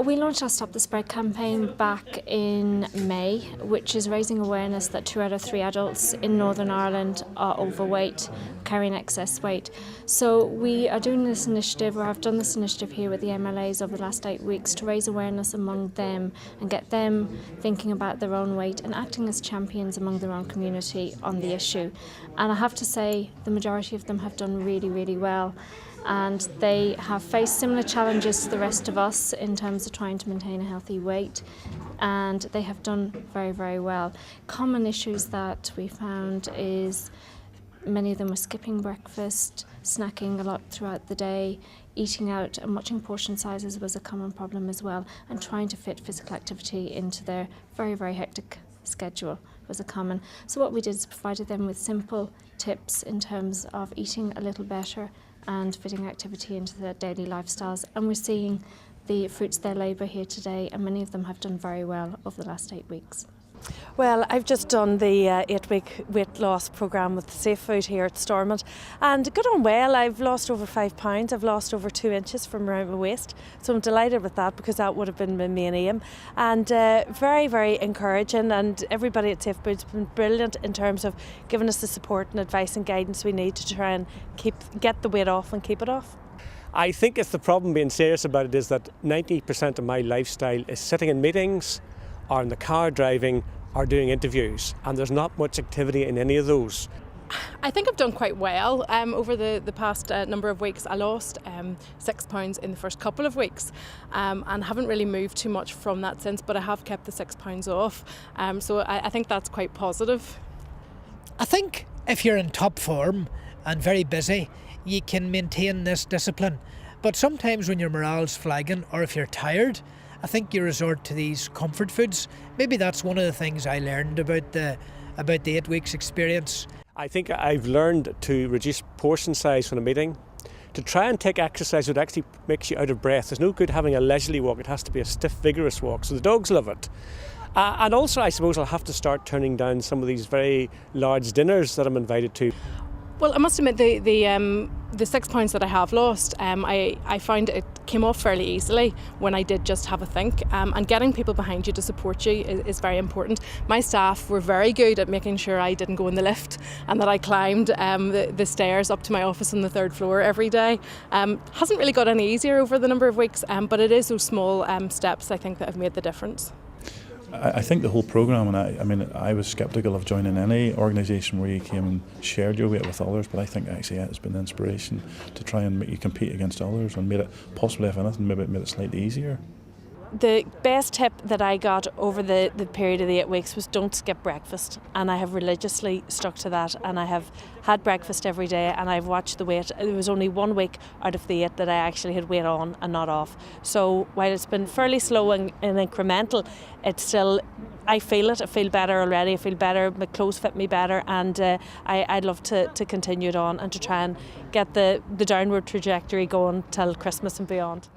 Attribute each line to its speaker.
Speaker 1: We launched our Stop the Spread campaign back in May, which is raising awareness that 2 out of 3 adults in Northern Ireland are overweight, carrying excess weight. So we are doing this initiative, or I've done this initiative here with the MLAs over the last 8 weeks to raise awareness among them and get them thinking about their own weight and acting as champions among their own community on the issue. And I have to say the majority of them have done really, really well. And they have faced similar challenges to the rest of us in terms of trying to maintain a healthy weight, and they have done very, very well. Common issues that we found is many of them were skipping breakfast, snacking a lot throughout the day, eating out and watching portion sizes was a common problem as well, and trying to fit physical activity into their very, very hectic schedule was a common. So what we did is provided them with simple tips in terms of eating a little better and fitting activity into their daily lifestyles, and we're seeing the fruits of their labour here today, and many of them have done very well over the last 8 weeks.
Speaker 2: Well, I've just done the 8-week weight loss programme with safefood here at Stormont, and got on well. I've lost over 5 pounds. I've lost over 2 inches from around my waist, so I'm delighted with that because that would have been my main aim. And very, very encouraging, and everybody at Safefood's been brilliant in terms of giving us the support and advice and guidance we need to try and get the weight off and keep it off.
Speaker 3: I think it's the problem, being serious about it, is that 90% of my lifestyle is sitting in meetings or in the car driving or doing interviews, and there's not much activity in any of those.
Speaker 4: I think I've done quite well over the past number of weeks. I lost 6 pounds in the first couple of weeks and haven't really moved too much from that since, but I have kept the 6 pounds off, so I think that's quite positive.
Speaker 5: I think if you're in top form and very busy, you can maintain this discipline, but sometimes when your morale's flagging or if you're tired, I think you resort to these comfort foods. Maybe that's one of the things I learned about the 8 weeks experience.
Speaker 3: I think I've learned to reduce portion size when I'm eating, to try and take exercise that actually makes you out of breath. There's no good having a leisurely walk, it has to be a stiff, vigorous walk, so the dogs love it. And also I suppose I'll have to start turning down some of these very large dinners that I'm invited to.
Speaker 4: Well, I must admit the 6 pounds that I have lost, I found it came off fairly easily when I did just have a think, and getting people behind you to support you is very important. My staff were very good at making sure I didn't go in the lift and that I climbed the stairs up to my office on the 3rd floor every day. Hasn't really got any easier over the number of weeks, but it is those small steps I think that have made the difference.
Speaker 6: I think the whole programme, and I was sceptical of joining any organisation where you came and shared your weight with others, but I think actually it's been an inspiration to try and make you compete against others and made it, possibly if anything, maybe it made it slightly easier.
Speaker 2: The best tip that I got over the period of the 8 weeks was don't skip breakfast, and I have religiously stuck to that, and I have had breakfast every day, and I've watched the weight. There was only 1 week out of the 8 that I actually had weight on and not off. So while it's been fairly slow and incremental, it's still, I feel it. I feel better already. I feel better. My clothes fit me better, and I'd love to continue it on and to try and get the downward trajectory going till Christmas and beyond.